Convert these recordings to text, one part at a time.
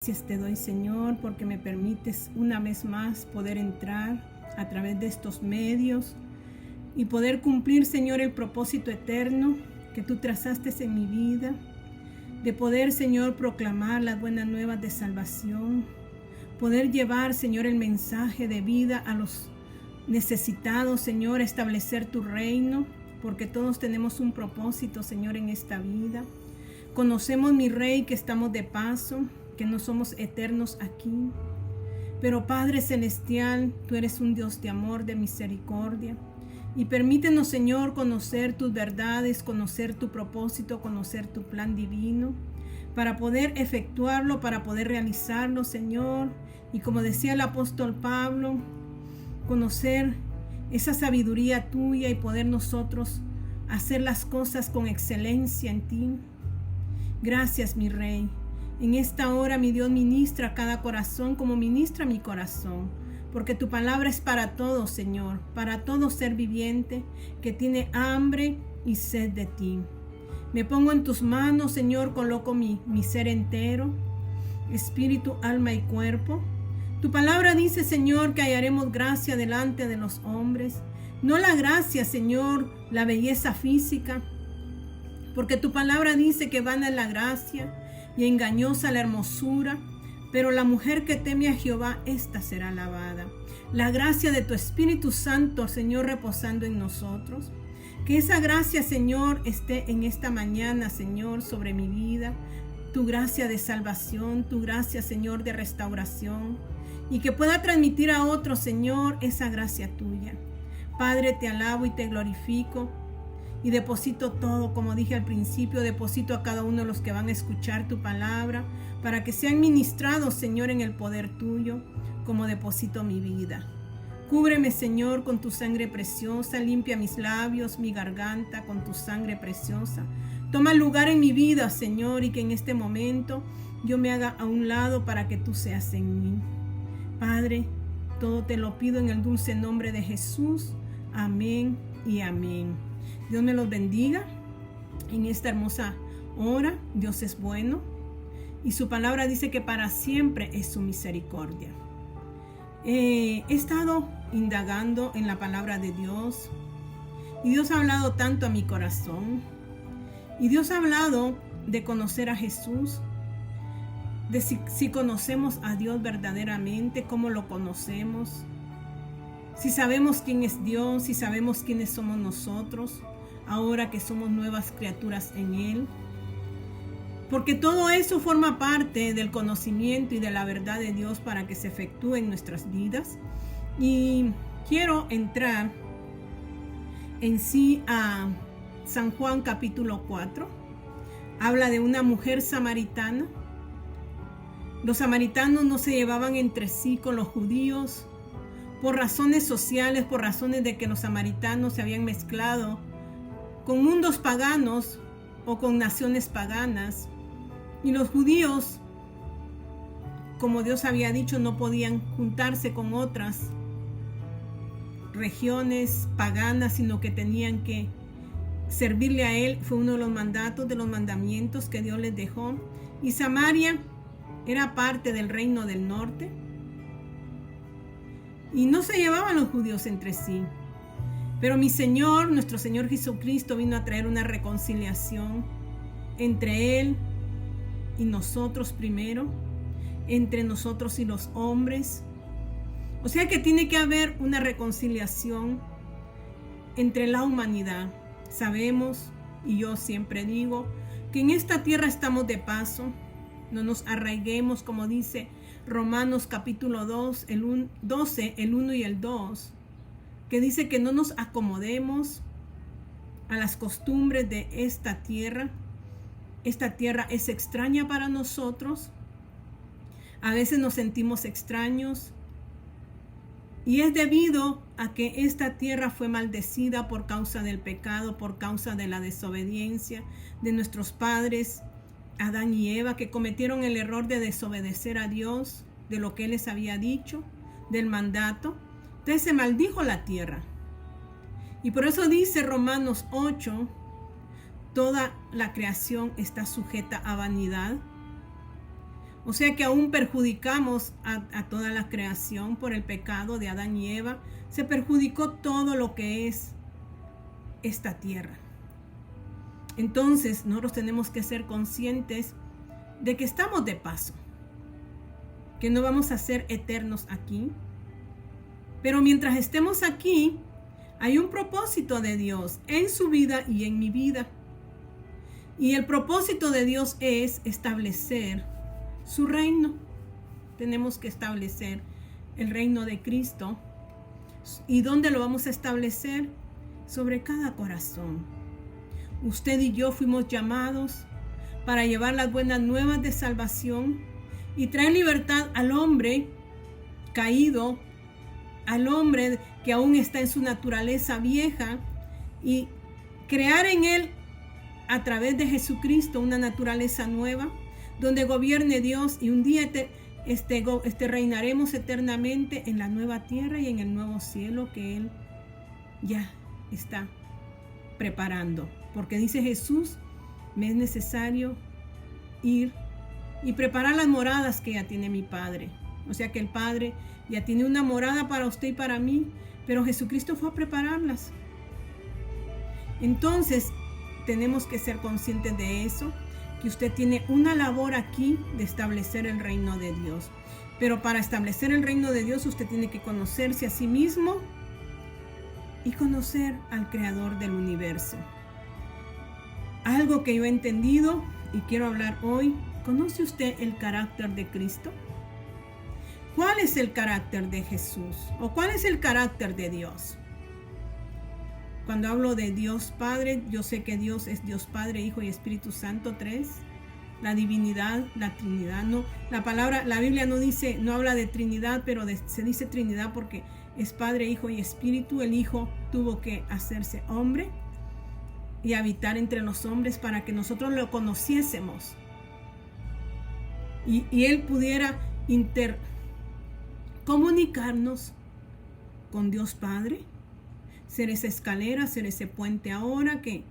Gracias te doy, Señor, porque me permites una vez más poder entrar a través de estos medios y poder cumplir, Señor, el propósito eterno que tú trazaste en mi vida, de poder, Señor, proclamar las buenas nuevas de salvación, poder llevar, Señor, el mensaje de vida a los necesitados, Señor, establecer tu reino, porque todos tenemos un propósito, Señor, en esta vida. Conocemos, mi Rey, que estamos de paso, que no somos eternos aquí. Pero Padre Celestial, tú eres un Dios de amor, de misericordia. Y permítenos, Señor, conocer tus verdades, conocer tu propósito, conocer tu plan divino, para poder efectuarlo, para poder realizarlo, Señor. Y como decía el apóstol Pablo, conocer esa sabiduría tuya y poder nosotros hacer las cosas con excelencia en ti. Gracias, mi Rey. En esta hora, mi Dios, ministra cada corazón como ministra mi corazón, porque tu palabra es para todos, Señor, para todo ser viviente que tiene hambre y sed de ti. Me pongo en tus manos, Señor, coloco mi ser entero, espíritu, alma y cuerpo. Tu palabra dice, Señor, que hallaremos gracia delante de los hombres. No la gracia, Señor, la belleza física, porque tu palabra dice que vana es la gracia y engañosa la hermosura, pero la mujer que teme a Jehová, esta será alabada. La gracia de tu Espíritu Santo, Señor, reposando en nosotros. Que esa gracia, Señor, esté en esta mañana, Señor, sobre mi vida. Tu gracia de salvación, tu gracia, Señor, de restauración. Y que pueda transmitir a otros, Señor, esa gracia tuya. Padre, te alabo y te glorifico. Y deposito todo, como dije al principio, deposito a cada uno de los que van a escuchar tu palabra, para que sean ministrados, Señor, en el poder tuyo, como deposito mi vida. Cúbreme, Señor, con tu sangre preciosa, limpia mis labios, mi garganta con tu sangre preciosa. Toma lugar en mi vida, Señor, y que en este momento yo me haga a un lado para que tú seas en mí. Padre, todo te lo pido en el dulce nombre de Jesús. Amén y amén. Dios me los bendiga en esta hermosa hora. Dios es bueno y su palabra dice que para siempre es su misericordia. He estado indagando en la palabra de Dios y Dios ha hablado tanto a mi corazón, y Dios ha hablado de conocer a Jesús, de si conocemos a Dios verdaderamente, cómo lo conocemos, si sabemos quién es Dios, si sabemos quiénes somos nosotros, ahora que somos nuevas criaturas en Él. Porque todo eso forma parte del conocimiento y de la verdad de Dios para que se efectúe en nuestras vidas. Y quiero entrar en sí a San Juan capítulo 4. Habla de una mujer samaritana. Los samaritanos no se llevaban entre sí con los judíos por razones sociales, por razones de que los samaritanos se habían mezclado con mundos paganos o con naciones paganas, y los judíos, como Dios había dicho, no podían juntarse con otras regiones paganas, sino que tenían que servirle a Él. Fue uno de los mandatos, de los mandamientos que Dios les dejó. Y Samaria era parte del reino del norte, y no se llevaban los judíos entre sí. Pero mi Señor, nuestro Señor Jesucristo, vino a traer una reconciliación entre Él y nosotros primero, entre nosotros y los hombres. O sea que tiene que haber una reconciliación entre la humanidad. Sabemos, y yo siempre digo, que en esta tierra estamos de paso. No nos arraiguemos, como dice Romanos capítulo 2, 12, el 1 y el 2. Que dice que no nos acomodemos a las costumbres de esta tierra. Esta tierra es extraña para nosotros. A veces nos sentimos extraños. Y es debido a que esta tierra fue maldecida por causa del pecado, por causa de la desobediencia de nuestros padres, Adán y Eva, que cometieron el error de desobedecer a Dios, de lo que Él les había dicho, del mandato. Entonces se maldijo la tierra. Y por eso dice Romanos 8, toda la creación está sujeta a vanidad. O sea que aún perjudicamos a toda la creación por el pecado de Adán y Eva. Se perjudicó todo lo que es esta tierra. Entonces nosotros tenemos que ser conscientes de que estamos de paso, que no vamos a ser eternos aquí. Pero mientras estemos aquí, hay un propósito de Dios en su vida y en mi vida. Y el propósito de Dios es establecer su reino. Tenemos que establecer el reino de Cristo. ¿Y dónde lo vamos a establecer? Sobre cada corazón. Usted y yo fuimos llamados para llevar las buenas nuevas de salvación y traer libertad al hombre caído, al hombre que aún está en su naturaleza vieja, y crear en él a través de Jesucristo una naturaleza nueva donde gobierne Dios, y un día reinaremos eternamente en la nueva tierra y en el nuevo cielo que Él ya está preparando. Porque dice Jesús, me es necesario ir y preparar las moradas que ya tiene mi Padre. O sea que el Padre ya tiene una morada para usted y para mí, pero Jesucristo fue a prepararlas. Entonces tenemos que ser conscientes de eso, que usted tiene una labor aquí de establecer el reino de Dios. Pero para establecer el reino de Dios usted tiene que conocerse a sí mismo y conocer al Creador del universo. Algo que yo he entendido y quiero hablar hoy: ¿conoce usted el carácter de Cristo? ¿Cuál es el carácter de Jesús? ¿O cuál es el carácter de Dios? Cuando hablo de Dios Padre, yo sé que Dios es Dios Padre, Hijo y Espíritu Santo, tres. La divinidad, la Trinidad. No, la Biblia no habla de Trinidad, pero se dice Trinidad porque es Padre, Hijo y Espíritu. El Hijo tuvo que hacerse hombre y habitar entre los hombres para que nosotros lo conociésemos. Y Él pudiera comunicarnos con Dios Padre, ser esa escalera, ser ese puente ahora que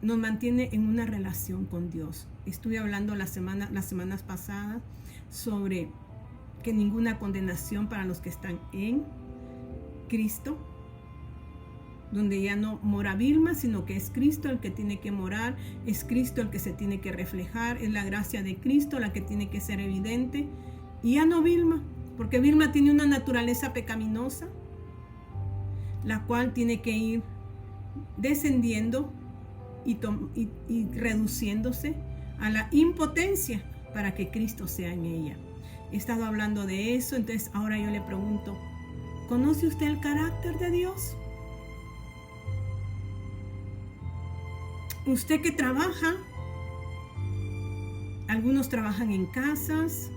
nos mantiene en una relación con Dios. Estuve hablando las semanas pasadas sobre que ninguna condenación para los que están en Cristo, donde ya no mora Vilma, sino que es Cristo el que tiene que morar, es Cristo el que se tiene que reflejar, es la gracia de Cristo la que tiene que ser evidente, y ya no Vilma, porque Vilma tiene una naturaleza pecaminosa, la cual tiene que ir descendiendo y reduciéndose a la impotencia para que Cristo sea en ella. He estado hablando de eso, entonces ahora yo le pregunto, ¿conoce usted el carácter de Dios? Usted que trabaja, algunos trabajan en casas,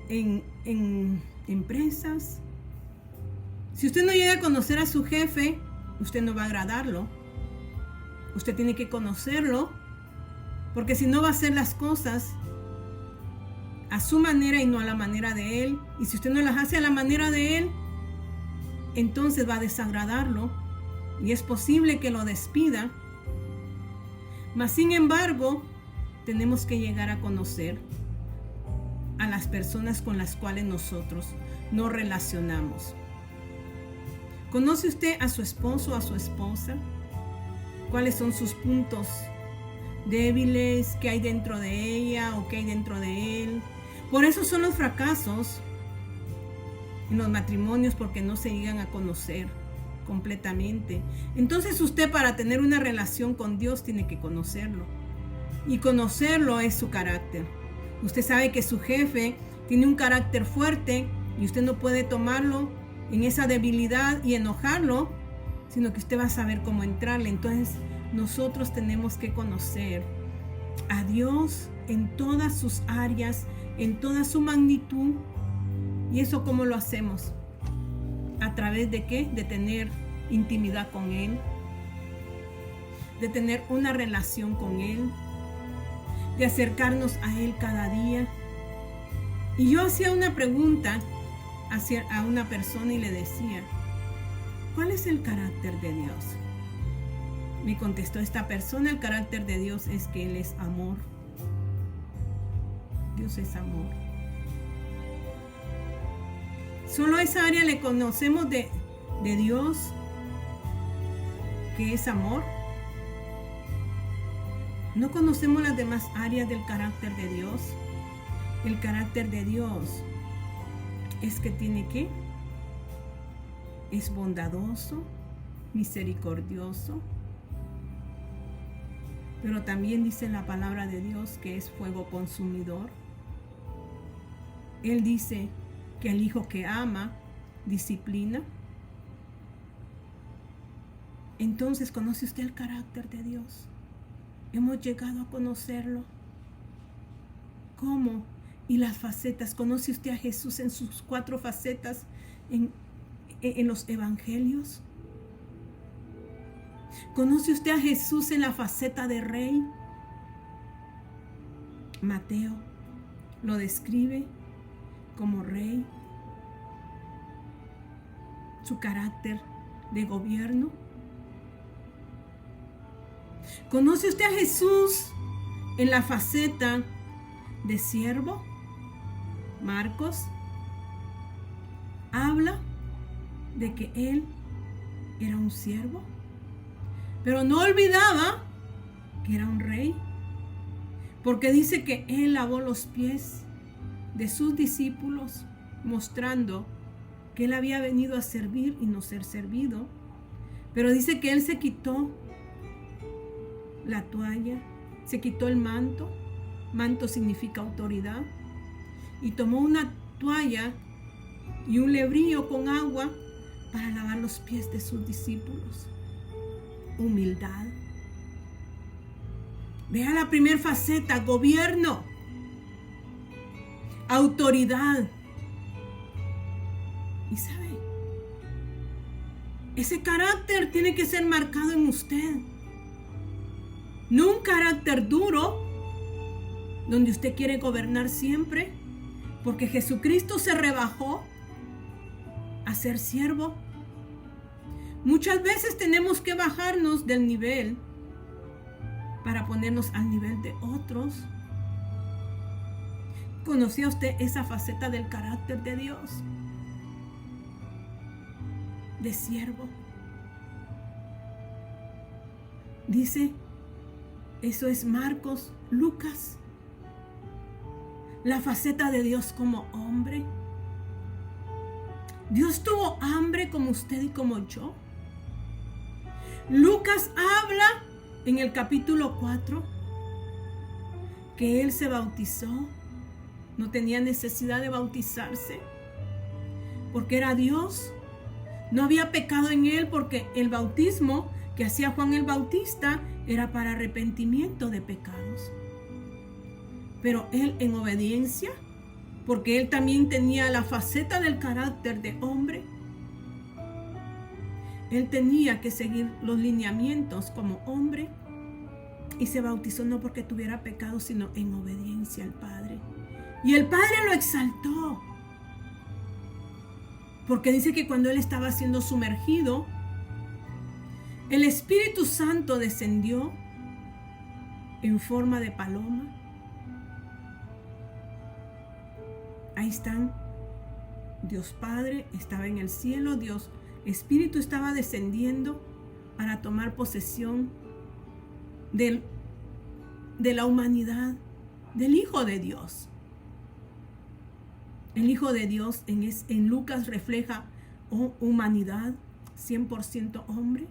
en empresas. Si usted no llega a conocer a su jefe, usted no va a agradarlo. Usted tiene que conocerlo, porque si no va a hacer las cosas a su manera y no a la manera de él. Y si usted no las hace a la manera de él, entonces va a desagradarlo y es posible que lo despida. Mas sin embargo, tenemos que llegar a conocer a las personas con las cuales nosotros nos relacionamos. ¿Conoce usted a su esposo o a su esposa? ¿Cuáles son sus puntos débiles? ¿Qué hay dentro de ella o qué hay dentro de él? Por eso son los fracasos en los matrimonios, porque no se llegan a conocer completamente. Entonces usted, para tener una relación con Dios, tiene que conocerlo. Y conocerlo es su carácter. Usted sabe que su jefe tiene un carácter fuerte y usted no puede tomarlo en esa debilidad y enojarlo, sino que usted va a saber cómo entrarle. Entonces nosotros tenemos que conocer a Dios en todas sus áreas, en toda su magnitud. ¿Y eso cómo lo hacemos? ¿A través de qué? De tener intimidad con Él, de tener una relación con Él, de acercarnos a Él cada día. Y yo hacía una pregunta a una persona y le decía, ¿cuál es el carácter de Dios? Me contestó esta persona, el carácter de Dios es que Él es amor. Dios es amor. Solo esa área le conocemos de Dios, que es amor. No conocemos las demás áreas del carácter de Dios. El carácter de Dios es que tiene que, es bondadoso, misericordioso, pero también dice la palabra de Dios que es fuego consumidor. Él dice que el hijo que ama disciplina. Entonces, ¿conoce usted el carácter de Dios? Hemos llegado a conocerlo. ¿Cómo? Y las facetas. ¿Conoce usted a Jesús en sus 4 facetas en los evangelios? ¿Conoce usted a Jesús en la faceta de rey? Mateo lo describe como rey. Su carácter de gobierno. ¿Conoce usted a Jesús en la faceta de siervo? Marcos habla de que él era un siervo, pero no olvidaba que era un rey, porque dice que él lavó los pies de sus discípulos, mostrando que él había venido a servir y no ser servido. Pero dice que él se quitó la toalla, se quitó el manto. Manto significa autoridad. Y tomó una toalla y un lebrillo con agua para lavar los pies de sus discípulos. Humildad. Vea la primera faceta: gobierno, autoridad. Y sabe, ese carácter tiene que ser marcado en usted. No un carácter duro, donde usted quiere gobernar siempre, porque Jesucristo se rebajó a ser siervo. Muchas veces tenemos que bajarnos del nivel para ponernos al nivel de otros. ¿Conocía usted esa faceta del carácter de Dios? De siervo. Dice, eso es Marcos, Lucas. La faceta de Dios como hombre. Dios tuvo hambre como usted y como yo. Lucas habla en el capítulo 4 que él se bautizó. No tenía necesidad de bautizarse porque era Dios. No había pecado en él, porque el bautismo que hacía Juan el Bautista era para arrepentimiento de pecados. Pero él, en obediencia, porque él también tenía la faceta del carácter de hombre, él tenía que seguir los lineamientos como hombre, y se bautizó no porque tuviera pecado, sino en obediencia al Padre. Y el Padre lo exaltó, porque dice que cuando él estaba siendo sumergido, el Espíritu Santo descendió en forma de paloma. Ahí están. Dios Padre estaba en el cielo, Dios Espíritu estaba descendiendo para tomar posesión de la humanidad, del Hijo de Dios. El Hijo de Dios en Lucas refleja humanidad, 100% hombre,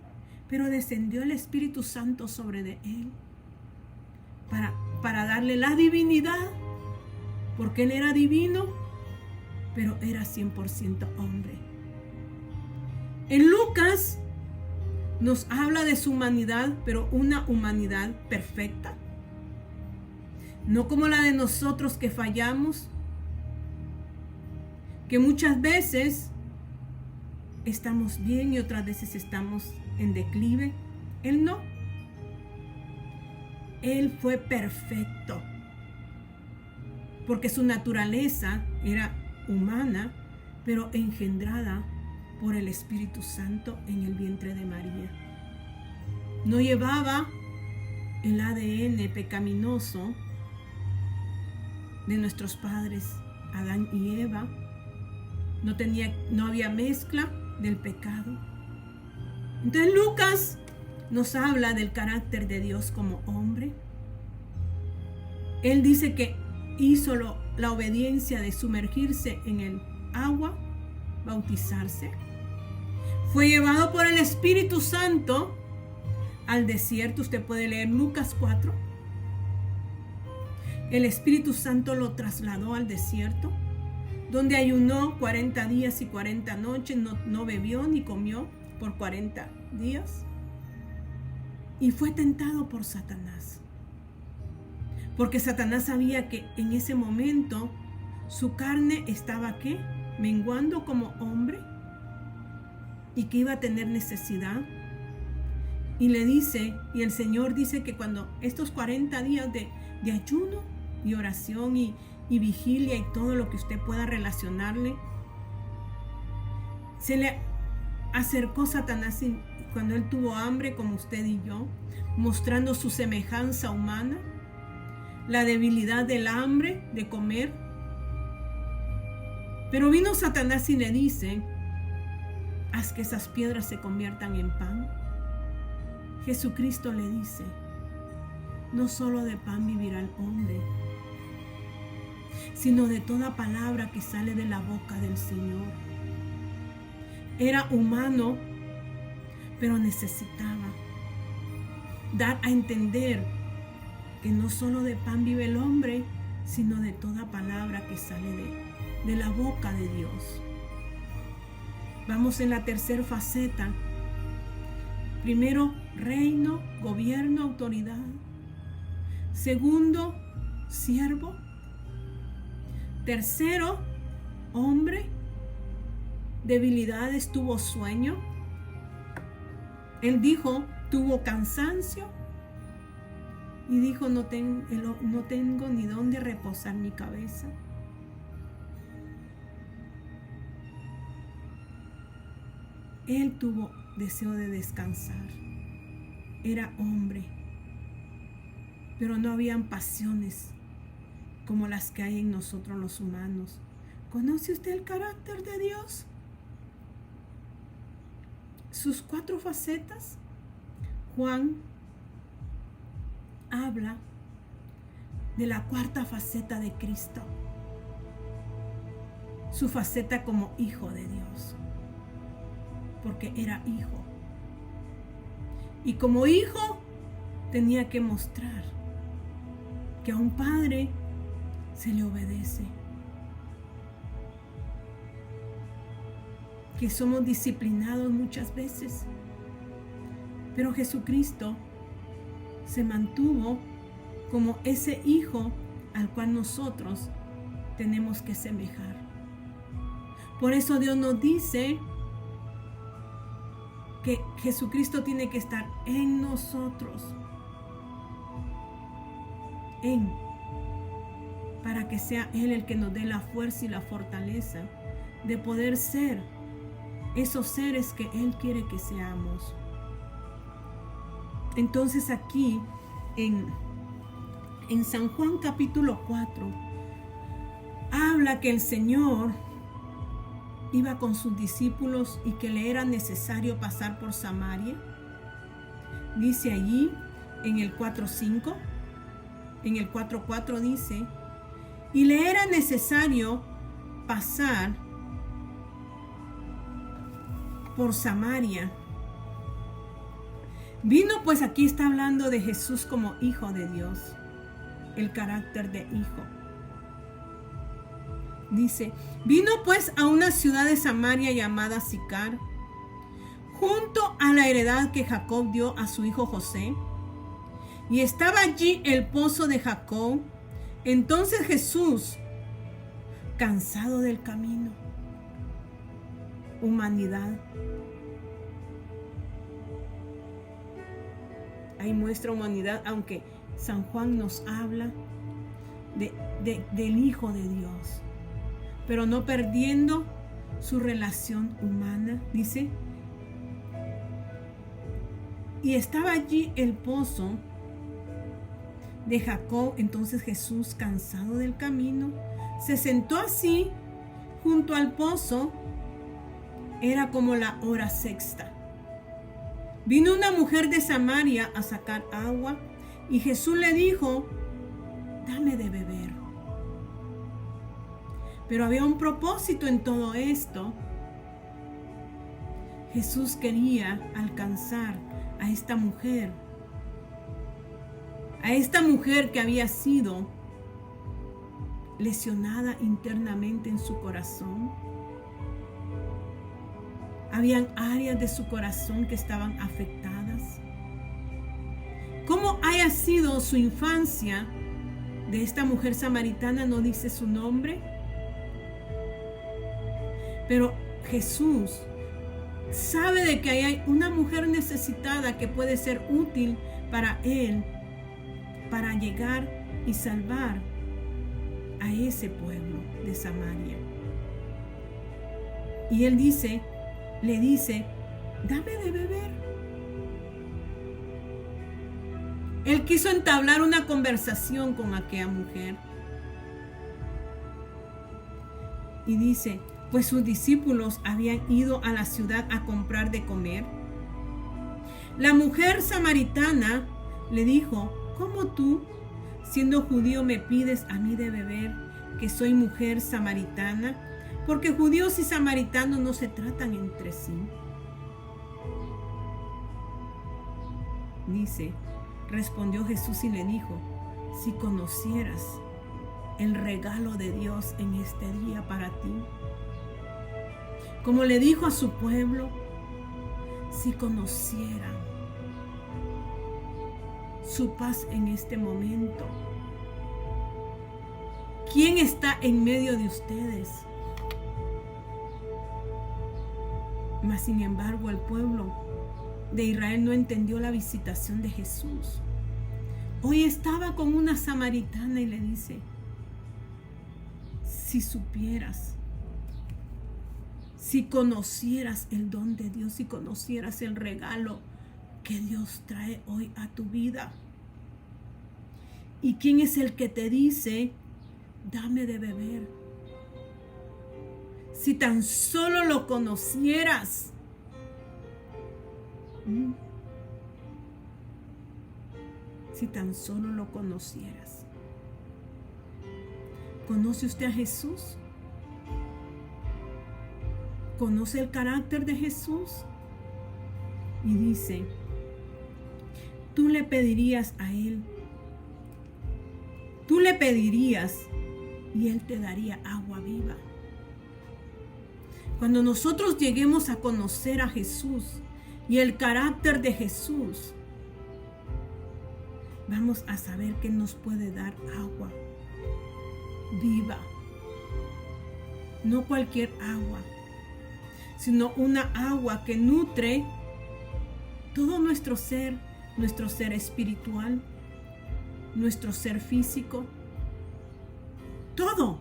pero descendió el Espíritu Santo sobre de él para darle la divinidad, porque él era divino, pero era 100% hombre. En Lucas nos habla de su humanidad, pero una humanidad perfecta, no como la de nosotros que fallamos, que muchas veces estamos bien y otras veces estamos en declive. Él no. Él fue perfecto, porque su naturaleza era humana, pero engendrada por el Espíritu Santo en el vientre de María. No llevaba el ADN pecaminoso de nuestros padres, Adán y Eva. No había mezcla del pecado. Entonces Lucas nos habla del carácter de Dios como hombre. Él dice que hizo la obediencia de sumergirse en el agua, bautizarse. Fue llevado por el Espíritu Santo al desierto. Usted puede leer Lucas 4. El Espíritu Santo lo trasladó al desierto, donde ayunó 40 días y 40 noches, no bebió ni comió por 40 días. Y fue tentado por Satanás. Porque Satanás sabía que en ese momento su carne estaba ¿qué? Menguando como hombre y que iba a tener necesidad. Y le dice, y el Señor dice que cuando estos 40 días de ayuno y oración y vigilia y todo lo que usted pueda relacionarle, se le acercó Satanás cuando él tuvo hambre como usted y yo, mostrando su semejanza humana, la debilidad del hambre de comer. Pero vino Satanás y le dice: haz que esas piedras se conviertan en pan. Jesucristo le dice: no solo de pan vivirá el hombre, sino de toda palabra que sale de la boca del Señor. Era humano, pero necesitaba dar a entender que no solo de pan vive el hombre, sino de toda palabra que sale de la boca de Dios. Vamos en la tercera faceta. Primero, reino, gobierno, autoridad. Segundo, siervo. Tercero, hombre. Debilidades, tuvo sueño. Él dijo, tuvo cansancio. Y dijo, no tengo ni dónde reposar mi cabeza. Él tuvo deseo de descansar. Era hombre. Pero no habían pasiones como las que hay en nosotros los humanos. ¿Conoce usted el carácter de Dios? Sus 4 facetas. Juan habla de la 4ª faceta de Cristo. Su faceta como hijo de Dios. Porque era hijo. Y como hijo tenía que mostrar que a un padre se le obedece. Que somos disciplinados muchas veces. Pero Jesucristo se mantuvo como ese hijo al cual nosotros tenemos que semejar. Por eso Dios nos dice que Jesucristo tiene que estar en nosotros. Para que sea Él el que nos dé la fuerza y la fortaleza de poder ser esos seres que Él quiere que seamos. Entonces aquí en San Juan capítulo 4 habla que el Señor iba con sus discípulos y que le era necesario pasar por Samaria. Dice allí en el 4:5, en el 4:4 dice, y le era necesario pasar por Samaria. Vino, pues aquí está hablando de Jesús como hijo de Dios, el carácter de hijo. Dice, vino pues a una ciudad de Samaria llamada Sicar, junto a la heredad que Jacob dio a su hijo José, y estaba allí el pozo de Jacob. Entonces Jesús, cansado del camino, humanidad, ahí muestra humanidad, aunque San Juan nos habla del Hijo de Dios, pero no perdiendo su relación humana. Dice, y estaba allí el pozo de Jacob. Entonces Jesús, cansado del camino, se sentó así junto al pozo. Era como la hora sexta. Vino una mujer de Samaria a sacar agua y Jesús le dijo: dame de beber. Pero había un propósito en todo esto. Jesús quería alcanzar a esta mujer que había sido lesionada internamente en su corazón. Habían áreas de su corazón que estaban afectadas. ¿Cómo haya sido su infancia de esta mujer samaritana? No dice su nombre. Pero Jesús sabe de que hay una mujer necesitada que puede ser útil para él, para llegar y salvar a ese pueblo de Samaria. Y él le dice, dame de beber. Él quiso entablar una conversación con aquella mujer. Y dice, pues sus discípulos habían ido a la ciudad a comprar de comer. La mujer samaritana le dijo, ¿cómo tú, siendo judío, me pides a mí de beber, que soy mujer samaritana? Porque judíos y samaritanos no se tratan entre sí. Dice, respondió Jesús y le dijo, si conocieras el regalo de Dios en este día para ti, como le dijo a su pueblo, si conocieran su paz en este momento. ¿Quién está en medio de ustedes? Mas sin embargo el pueblo de Israel no entendió la visitación de Jesús. Hoy estaba con una samaritana y le dice, si supieras, si conocieras el don de Dios, si conocieras el regalo que Dios trae hoy a tu vida. ¿Y quién es el que te dice, dame de beber? Si tan solo lo conocieras. Si tan solo lo conocieras. ¿Conoce usted a Jesús? ¿Conoce el carácter de Jesús? Y dice, tú le pedirías a Él. Tú le pedirías y Él te daría agua viva. Cuando nosotros lleguemos a conocer a Jesús y el carácter de Jesús, vamos a saber que nos puede dar agua viva. No cualquier agua, sino una agua que nutre todo nuestro ser espiritual, nuestro ser físico, todo.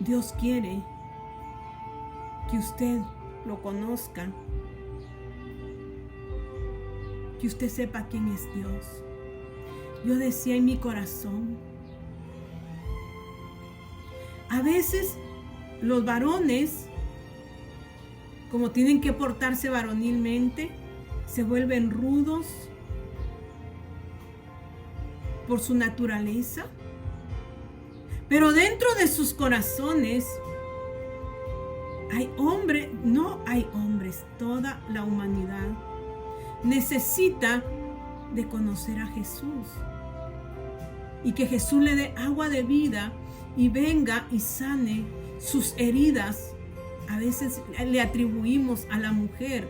Dios quiere que usted lo conozca, que usted sepa quién es Dios. Yo decía en mi corazón, a veces los varones, como tienen que portarse varonilmente, se vuelven rudos por su naturaleza. Pero dentro de sus corazones no hay hombres, toda la humanidad necesita de conocer a Jesús. Y que Jesús le dé agua de vida y venga y sane sus heridas. A veces le atribuimos a la mujer,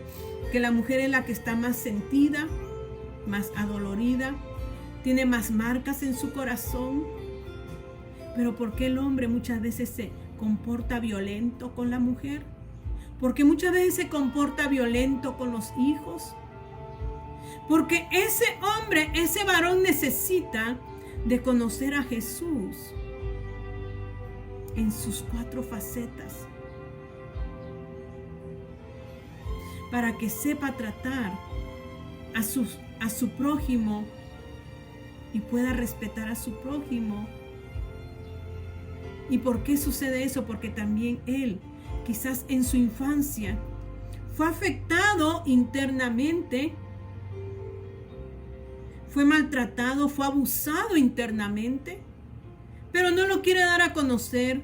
que la mujer es la que está más sentida, más adolorida, tiene más marcas en su corazón. Pero ¿por qué el hombre muchas veces se comporta violento con la mujer? ¿Por qué muchas veces se comporta violento con los hijos? Porque ese hombre, ese varón necesita de conocer a Jesús en sus 4 facetas, para que sepa tratar a su prójimo y pueda respetar a su prójimo. ¿Y por qué sucede eso? Porque también él, quizás en su infancia, fue afectado internamente, fue maltratado, fue abusado internamente, pero no lo quiere dar a conocer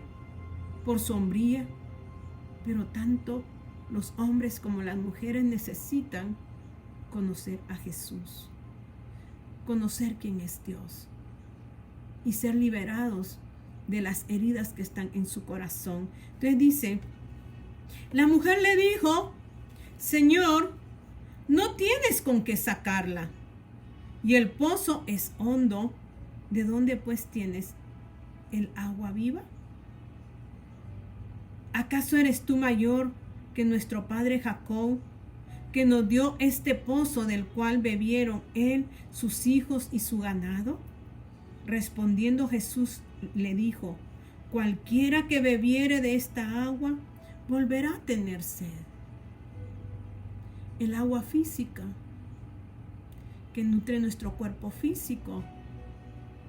por su hombría. Pero tanto los hombres como las mujeres necesitan conocer a Jesús, conocer quién es Dios y ser liberados de las heridas que están en su corazón. Entonces dice, la mujer le dijo, Señor, no tienes con qué sacarla, y el pozo es hondo. ¿De dónde pues tienes el agua viva? ¿Acaso eres tú mayor que nuestro padre Jacob, que nos dio este pozo del cual bebieron él, sus hijos y su ganado? Respondiendo Jesús le dijo, cualquiera que bebiere de esta agua volverá a tener sed. El agua física que nutre nuestro cuerpo físico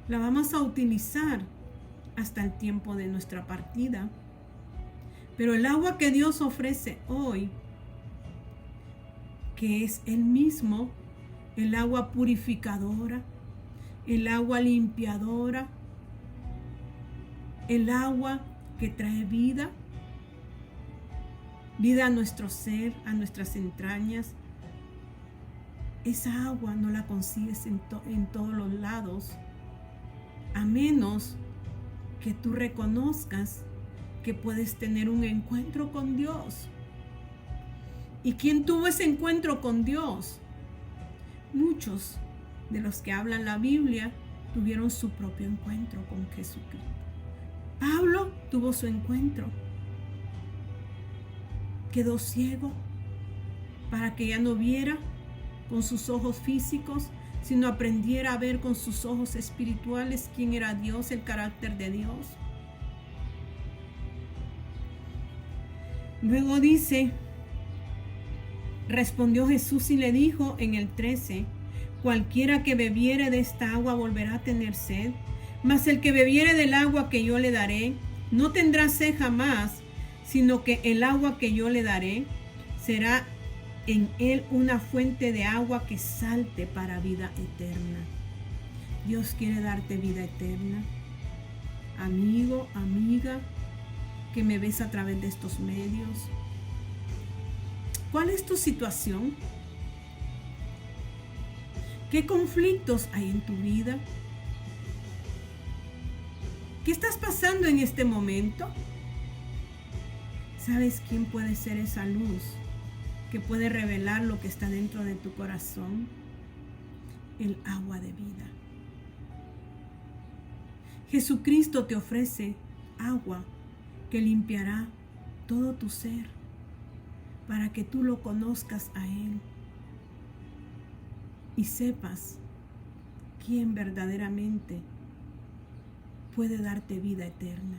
la vamos a utilizar hasta el tiempo de nuestra partida. Pero el agua que Dios ofrece hoy, que es el mismo, el agua purificadora, el agua limpiadora, el agua que trae vida, vida a nuestro ser, a nuestras entrañas. Esa agua no la consigues en todos los lados, a menos que tú reconozcas que puedes tener un encuentro con Dios. ¿Y quién tuvo ese encuentro con Dios? Muchos de los que hablan la Biblia tuvieron su propio encuentro con Jesucristo. Pablo tuvo su encuentro. Quedó ciego para que ya no viera con sus ojos físicos, sino aprendiera a ver con sus ojos espirituales quién era Dios, el carácter de Dios. Luego dice, respondió Jesús y le dijo en el 13, cualquiera que bebiere de esta agua volverá a tener sed, mas el que bebiere del agua que yo le daré, no tendrá sed jamás, sino que el agua que yo le daré será en él una fuente de agua que salte para vida eterna. Dios quiere darte vida eterna. Amigo, amiga, que me ves a través de estos medios. ¿Cuál es tu situación? ¿Qué conflictos hay en tu vida? ¿Qué estás pasando en este momento? ¿Sabes quién puede ser esa luz que puede revelar lo que está dentro de tu corazón? El agua de vida. Jesucristo te ofrece agua que limpiará todo tu ser para que tú lo conozcas a Él y sepas quién verdaderamente puede darte vida eterna.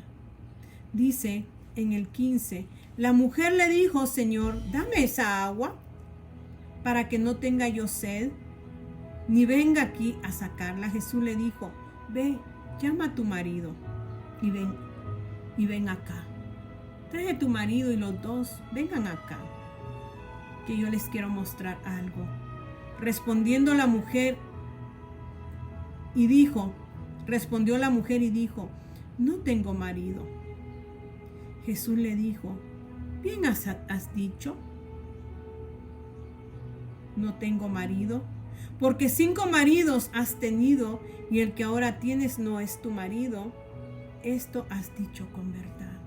Dice en el 15, la mujer le dijo, Señor, dame esa agua para que no tenga yo sed, ni venga aquí a sacarla. Jesús le dijo, ve, llama a tu marido y ven acá. Trae a tu marido y los dos vengan acá, que yo les quiero mostrar algo. Respondió la mujer y dijo, no tengo marido. Jesús le dijo, bien has dicho, no tengo marido, porque 5 maridos has tenido y el que ahora tienes no es tu marido. Esto has dicho con verdad.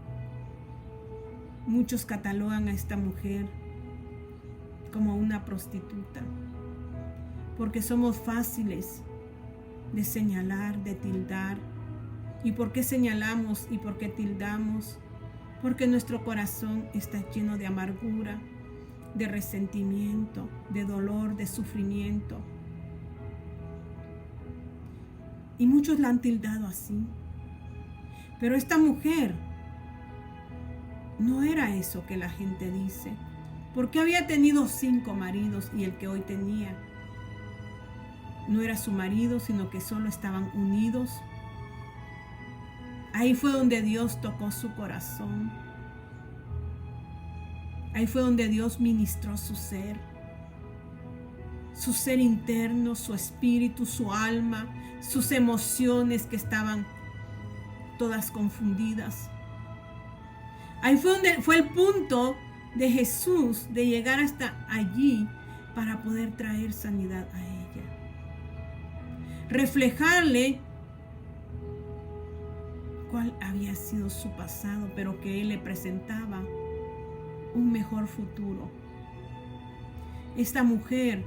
Muchos catalogan a esta mujer como una prostituta, porque somos fáciles de señalar, de tildar. ¿Y por qué señalamos y por qué tildamos? Porque nuestro corazón está lleno de amargura, de resentimiento, de dolor, de sufrimiento. Y muchos la han tildado así. Pero esta mujer no era eso que la gente dice, porque había tenido 5 maridos y el que hoy tenía no era su marido, sino que solo estaban unidos. Ahí fue donde Dios tocó su corazón. Ahí fue donde Dios ministró su ser interno, su espíritu, su alma, sus emociones que estaban todas confundidas. Ahí fue donde fue el punto de Jesús de llegar hasta allí para poder traer sanidad a ella. Reflejarle cuál había sido su pasado, pero que Él le presentaba un mejor futuro. Esta mujer,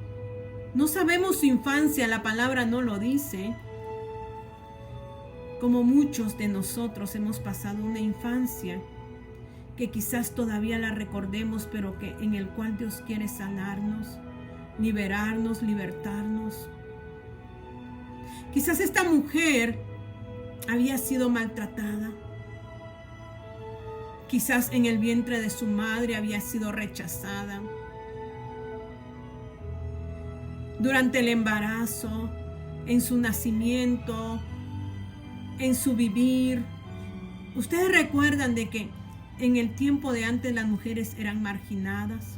no sabemos su infancia, la palabra no lo dice. Como muchos de nosotros hemos pasado una infancia que quizás todavía la recordemos, pero que en el cual Dios quiere sanarnos, liberarnos, libertarnos. Quizás esta mujer había sido maltratada. Quizás en el vientre de su madre había sido rechazada. Durante el embarazo, en su nacimiento, en su vivir. Ustedes recuerdan de que en el tiempo de antes las mujeres eran marginadas.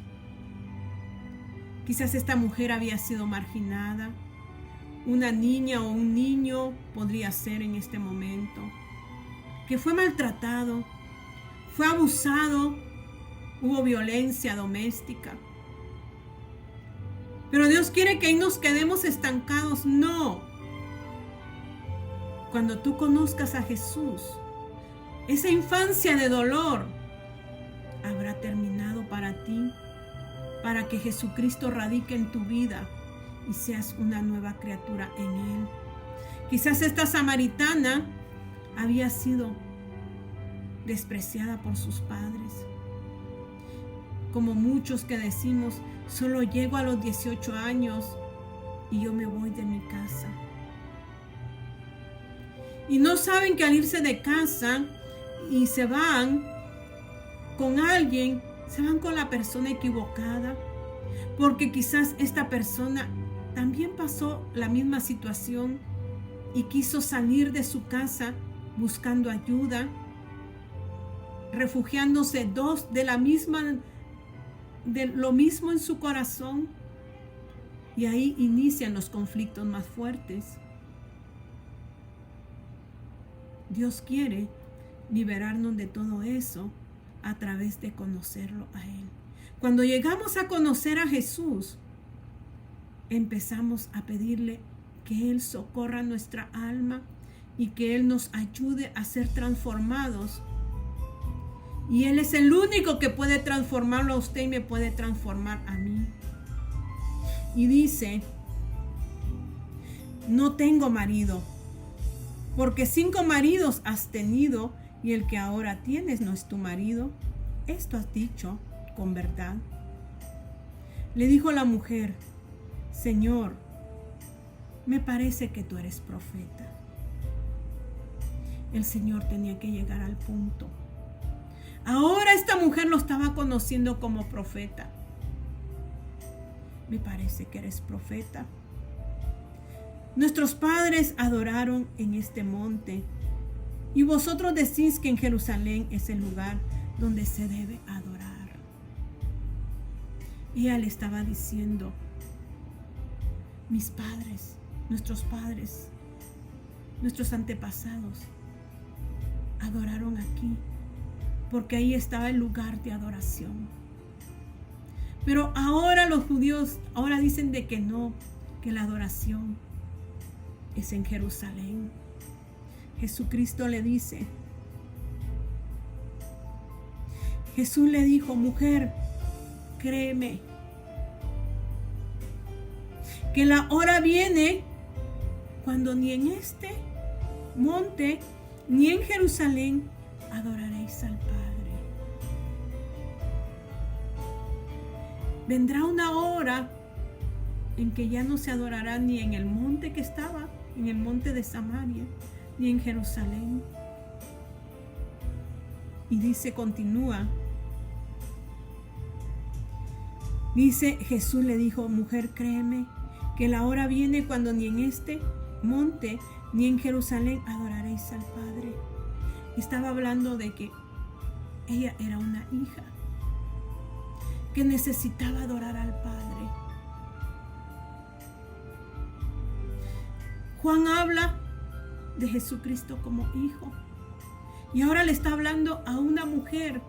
Quizás esta mujer había sido marginada. Una niña o un niño podría ser en este momento, que fue maltratado, fue abusado, hubo violencia doméstica. Pero Dios quiere que ahí nos quedemos estancados. No. Cuando tú conozcas a Jesús, esa infancia de dolor habrá terminado para ti, para que Jesucristo radique en tu vida y seas una nueva criatura en Él. Quizás esta samaritana había sido despreciada por sus padres. Como muchos que decimos, solo llego a los 18 años y yo me voy de mi casa. Y no saben que al irse de casa y se van con alguien, se van con la persona equivocada, porque quizás esta persona también pasó la misma situación y quiso salir de su casa buscando ayuda, refugiándose dos de lo mismo en su corazón, y ahí inician los conflictos más fuertes. Dios quiere liberarnos de todo eso a través de conocerlo a Él. Cuando llegamos a conocer a Jesús, empezamos a pedirle que Él socorra nuestra alma y que Él nos ayude a ser transformados. Y Él es el único que puede transformarlo a usted y me puede transformar a mí. Y dice, no tengo marido, porque 5 maridos has tenido y el que ahora tienes no es tu marido. Esto has dicho con verdad. Le dijo la mujer, Señor, me parece que tú eres profeta. El Señor tenía que llegar al punto. Ahora esta mujer lo estaba conociendo como profeta. Me parece que eres profeta. Nuestros padres adoraron en este monte y vosotros decís que en Jerusalén es el lugar donde se debe adorar. Y ella le estaba diciendo, mis padres, nuestros antepasados adoraron aquí, porque ahí estaba el lugar de adoración. Pero ahora los judíos dicen de que no, que la adoración es en Jerusalén. Jesucristo le dice, Jesús le dijo, mujer, créeme, que la hora viene cuando ni en este monte ni en Jerusalén adoraréis al Padre. Vendrá una hora en que ya no se adorará ni en el monte que estaba, en el monte de Samaria, ni en Jerusalén. Y dice, continúa. Dice, Jesús le dijo, mujer, créeme que la hora viene cuando ni en este monte ni en Jerusalén adoraréis al Padre. Estaba hablando de que ella era una hija que necesitaba adorar al Padre. Juan habla de Jesucristo como hijo. Y ahora le está hablando a una mujer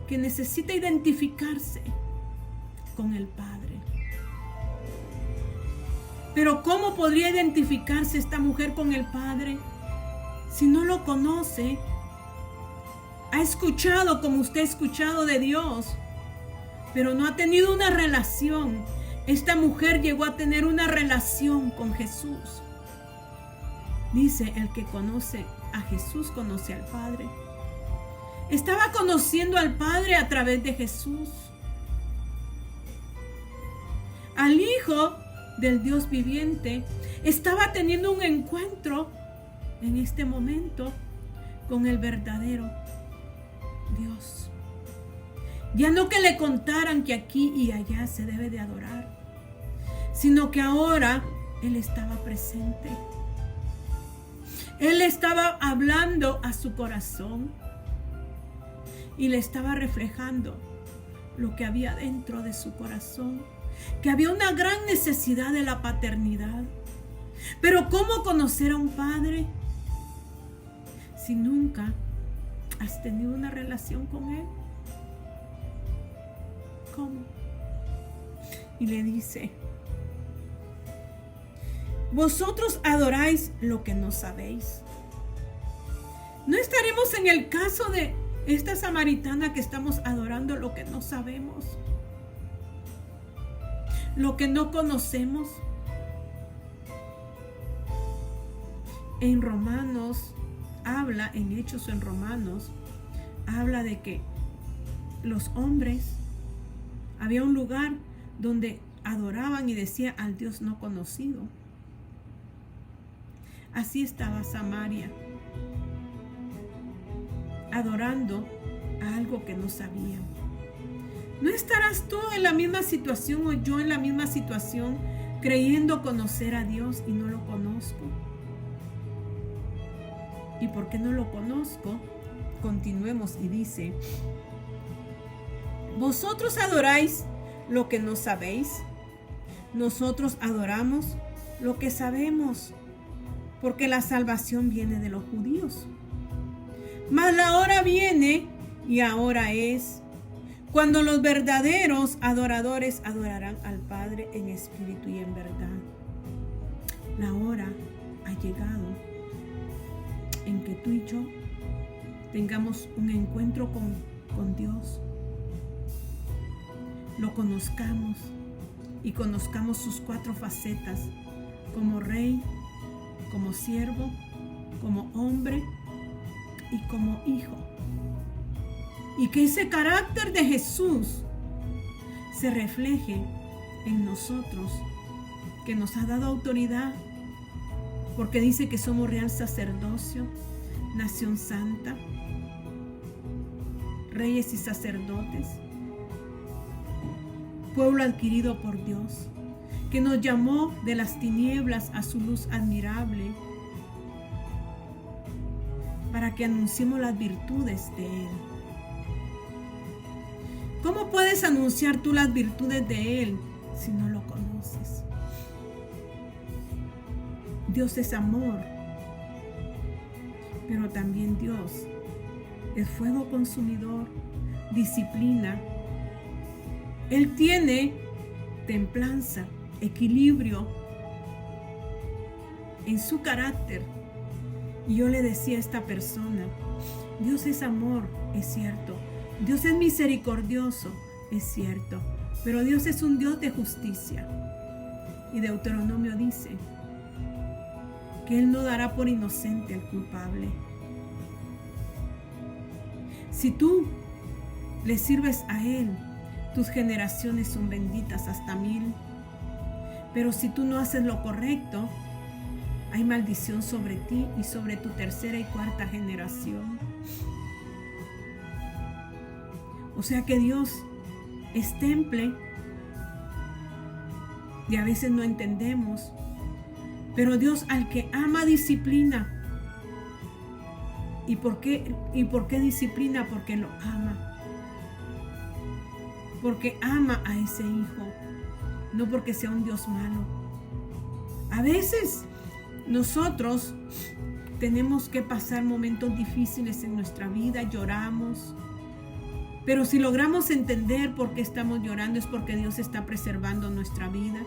que necesita identificarse con el Padre. Pero ¿cómo podría identificarse esta mujer con el Padre si no lo conoce? Ha escuchado como usted ha escuchado de Dios, pero no ha tenido una relación. Esta mujer llegó a tener una relación con Jesús. Dice, el que conoce a Jesús conoce al Padre. Estaba conociendo al Padre a través de Jesús. Al Hijo del Dios viviente estaba teniendo un encuentro en este momento con el verdadero Dios. Ya no que le contaran que aquí y allá se debe de adorar, sino que ahora Él estaba presente. Él estaba hablando a su corazón y le estaba reflejando lo que había dentro de su corazón, que había una gran necesidad de la paternidad. Pero ¿cómo conocer a un padre si nunca has tenido una relación con él? ¿Cómo? Y le dice, vosotros adoráis lo que no sabéis. ¿No estaremos en el caso de esta samaritana que estamos adorando lo que no sabemos? Lo que no conocemos. En Romanos habla, en Hechos en Romanos, habla de que los hombres, había un lugar donde adoraban y decía al Dios no conocido. Así estaba Samaria, adorando a algo que no sabían. ¿No estarás tú en la misma situación o yo en la misma situación, creyendo conocer a Dios y no lo conozco? ¿Y por qué no lo conozco? Continuemos y dice, vosotros adoráis lo que no sabéis. Nosotros adoramos lo que sabemos, porque la salvación viene de los judíos. Mas la hora viene, y ahora es, cuando los verdaderos adoradores adorarán al Padre en espíritu y en verdad. La hora ha llegado en que tú y yo tengamos un encuentro con Dios. Lo conozcamos y conozcamos sus 4 facetas, como rey, como siervo, como hombre y como hijo. Y que ese carácter de Jesús se refleje en nosotros, que nos ha dado autoridad, porque dice que somos real sacerdocio, nación santa, reyes y sacerdotes, pueblo adquirido por Dios, que nos llamó de las tinieblas a su luz admirable, para que anunciemos las virtudes de Él. ¿Cómo puedes anunciar tú las virtudes de Él si no lo conoces? Dios es amor, pero también Dios es fuego consumidor, disciplina. Él tiene templanza, equilibrio en su carácter. Y yo le decía a esta persona, Dios es amor, es cierto. Dios es misericordioso, es cierto. Pero Dios es un Dios de justicia. Y Deuteronomio dice que Él no dará por inocente al culpable. Si tú le sirves a Él, tus generaciones son benditas hasta 1000. Pero si tú no haces lo correcto, hay maldición sobre ti y sobre tu 3ª y 4ª generación. O sea que Dios es temple y a veces no entendemos. Pero Dios al que ama disciplina. ¿Y por qué disciplina? Porque lo ama. Porque ama a ese hijo, no porque sea un Dios malo. A veces nosotros tenemos que pasar momentos difíciles en nuestra vida, lloramos. Pero si logramos entender por qué estamos llorando, es porque Dios está preservando nuestra vida.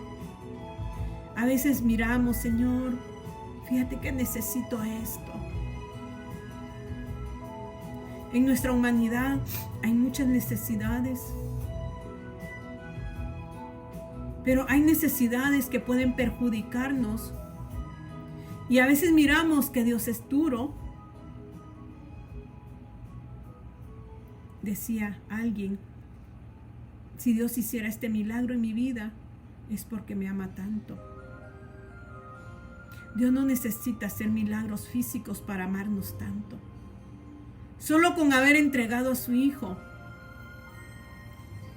A veces miramos, Señor, fíjate que necesito esto. En nuestra humanidad hay muchas necesidades. Pero hay necesidades que pueden perjudicarnos. Y a veces miramos que Dios es duro. Decía alguien, si Dios hiciera este milagro en mi vida, es porque me ama tanto. Dios no necesita hacer milagros físicos para amarnos tanto. Solo con haber entregado a su Hijo,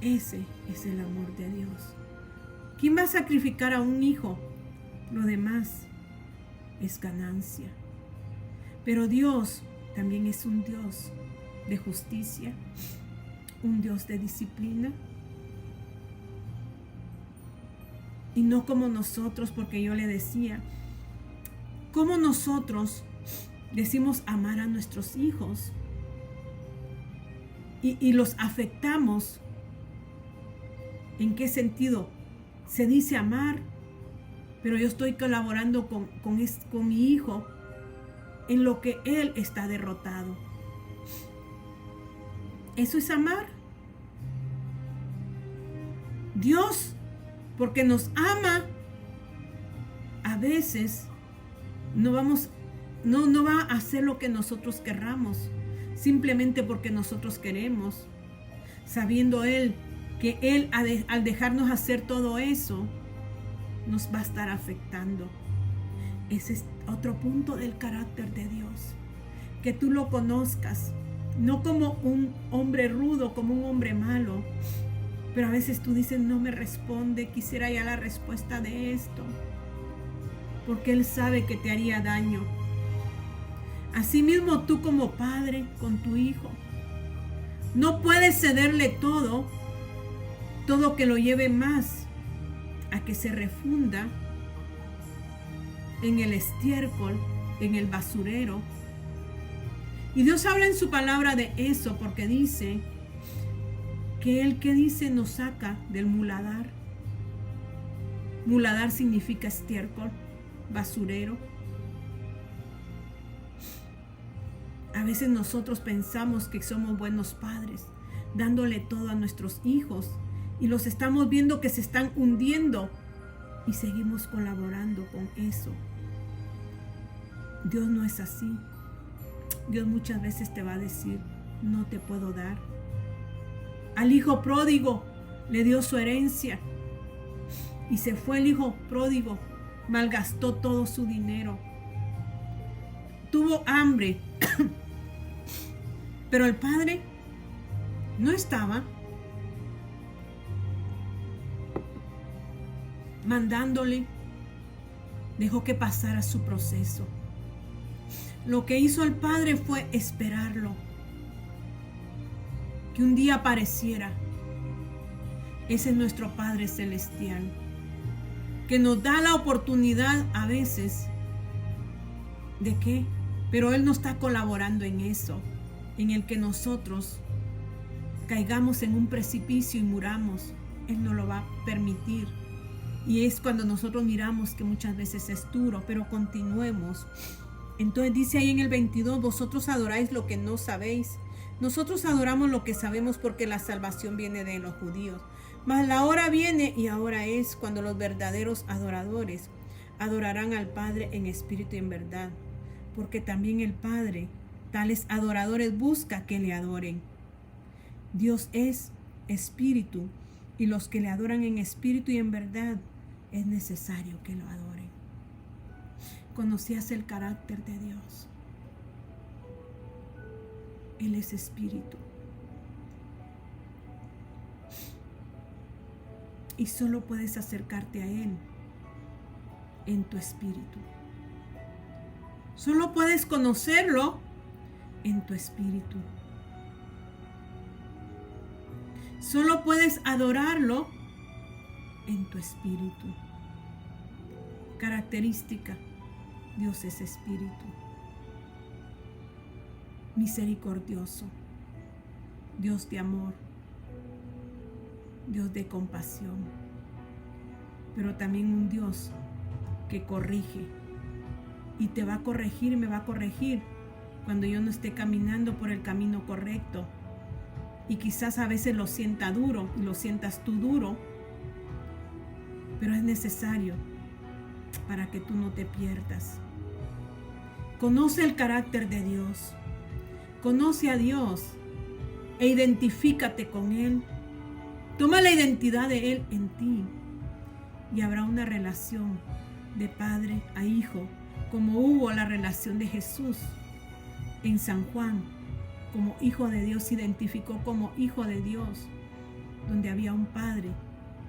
ese es el amor de Dios. ¿Quién va a sacrificar a un hijo? Lo demás es ganancia. Pero Dios también es un Dios de justicia, un Dios de disciplina. Y no como nosotros, porque yo le decía, ¿cómo nosotros decimos amar a nuestros hijos? Y los afectamos. ¿En qué sentido? Se dice amar, pero yo estoy colaborando con mi hijo en lo que él está derrotado. ¿Eso es amar? Dios, porque nos ama, a veces no va a hacer lo que nosotros querramos, simplemente porque nosotros queremos, sabiendo Él que Él al dejarnos hacer todo eso, nos va a estar afectando. Ese es otro punto del carácter de Dios, que tú lo conozcas, no como un hombre rudo, como un hombre malo, pero a veces tú dices, no me responde, quisiera ya la respuesta de esto, porque Él sabe que te haría daño. Asimismo tú como padre con tu hijo, no puedes cederle todo que lo lleve más a que se refunda en el estiércol, en el basurero. Y Dios habla en su palabra de eso, porque dice que el que dice nos saca del muladar. Muladar significa estiércol, basurero. A veces nosotros pensamos que somos buenos padres, dándole todo a nuestros hijos, y los estamos viendo que se están hundiendo y seguimos colaborando con eso. Dios no es así. Dios muchas veces te va a decir, no te puedo dar. Al hijo pródigo le dio su herencia y se fue el hijo pródigo, malgastó todo su dinero. Tuvo hambre, pero el padre no estaba mandándole, dejó que pasara su proceso. Lo que hizo el padre fue esperarlo, que un día apareciera. Ese es nuestro Padre Celestial, que nos da la oportunidad a veces de qué, pero Él no está colaborando en eso, en el que nosotros caigamos en un precipicio y muramos. Él no lo va a permitir. Y es cuando nosotros miramos que muchas veces es duro, pero continuemos. Entonces dice ahí en el 22, vosotros adoráis lo que no sabéis. Nosotros adoramos lo que sabemos, porque la salvación viene de los judíos. Mas la hora viene, y ahora es, cuando los verdaderos adoradores adorarán al Padre en espíritu y en verdad, porque también el Padre tales adoradores busca que le adoren. Dios es espíritu, y los que le adoran en espíritu y en verdad es necesario que lo adoren. ¿Conocías el carácter de Dios? Él es espíritu. Y solo puedes acercarte a Él en tu espíritu. Solo puedes conocerlo en tu espíritu. Solo puedes adorarlo en tu espíritu. Característica: Dios es espíritu. Misericordioso, Dios de amor, Dios de compasión, pero también un Dios que corrige, y te va a corregir y me va a corregir cuando yo no esté caminando por el camino correcto, y quizás a veces lo sienta duro y lo sientas tú duro, pero es necesario para que tú no te pierdas. Conoce el carácter de Dios, conoce a Dios e identifícate con Él. Toma la identidad de Él en ti y habrá una relación de padre a hijo, como hubo la relación de Jesús en San Juan. Como hijo de Dios se identificó como hijo de Dios, donde había un padre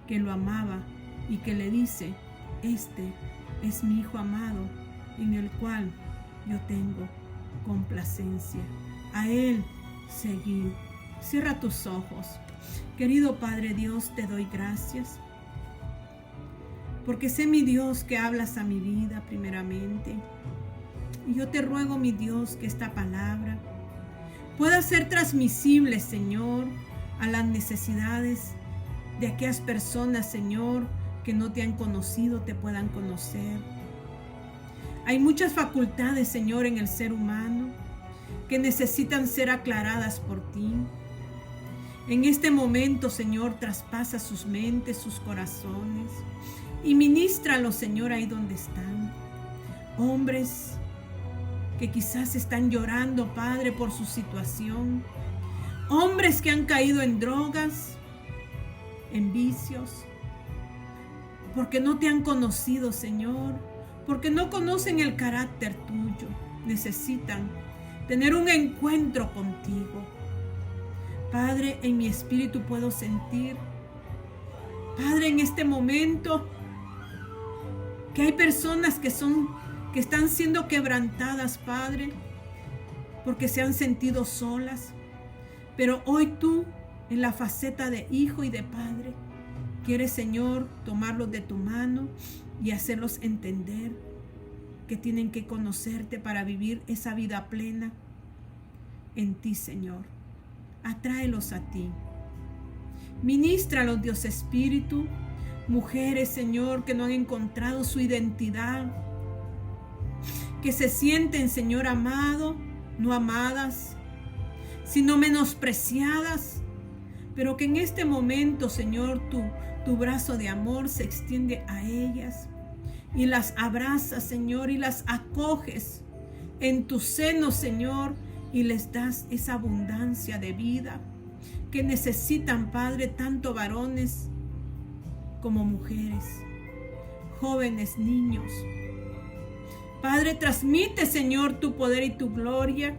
que lo amaba y que le dice: este es mi hijo amado, en el cual yo tengo complacencia. A Él seguid. Cierra tus ojos. Querido Padre Dios, te doy gracias, porque sé, mi Dios, que hablas a mi vida primeramente. Y yo te ruego, mi Dios, que esta palabra pueda ser transmisible, Señor, a las necesidades de aquellas personas, Señor, que no te han conocido, te puedan conocer. Hay muchas facultades, Señor, en el ser humano que necesitan ser aclaradas por ti. En este momento, Señor, traspasa sus mentes, sus corazones y ministralos, Señor, ahí donde están. Hombres que quizás están llorando, Padre, por su situación. Hombres que han caído en drogas, en vicios, porque no te han conocido, Señor, porque no conocen el carácter tuyo. Necesitan tener un encuentro contigo. Padre, en mi espíritu puedo sentir, Padre, en este momento, que hay personas que están siendo quebrantadas, Padre, porque se han sentido solas. Pero hoy tú, en la faceta de hijo y de padre, quieres, Señor, tomarlos de tu mano y hacerlos entender que tienen que conocerte para vivir esa vida plena en ti, Señor. Atráelos a ti. Ministralos, Dios Espíritu. Mujeres, Señor, que no han encontrado su identidad, que se sienten, Señor amado, no amadas, sino menospreciadas, pero que en este momento, Señor, tu brazo de amor se extiende a ellas y las abrazas, Señor, y las acoges en tu seno, Señor, y les das esa abundancia de vida que necesitan, Padre, tanto varones como mujeres, jóvenes, niños. Padre, transmite, Señor, tu poder y tu gloria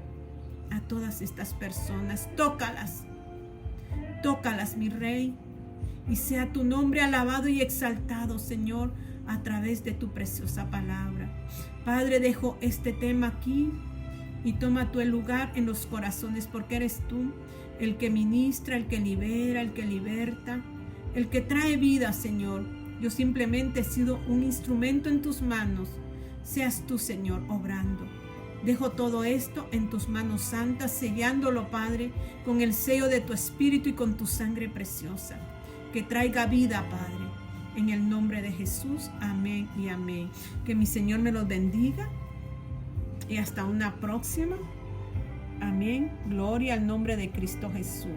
a todas estas personas. Tócalas, mi Rey, y sea tu nombre alabado y exaltado, Señor, a través de tu preciosa palabra. Padre, dejo este tema aquí y toma tú el lugar en los corazones, porque eres tú el que ministra, el que libera, el que liberta, el que trae vida, Señor. Yo simplemente he sido un instrumento en tus manos. Seas tú, Señor, obrando. Dejo todo esto en tus manos santas, sellándolo, Padre, con el sello de tu Espíritu y con tu sangre preciosa. Que traiga vida, Padre, en el nombre de Jesús. Amén y amén. Que mi Señor me los bendiga y hasta una próxima. Amén. Gloria al nombre de Cristo Jesús.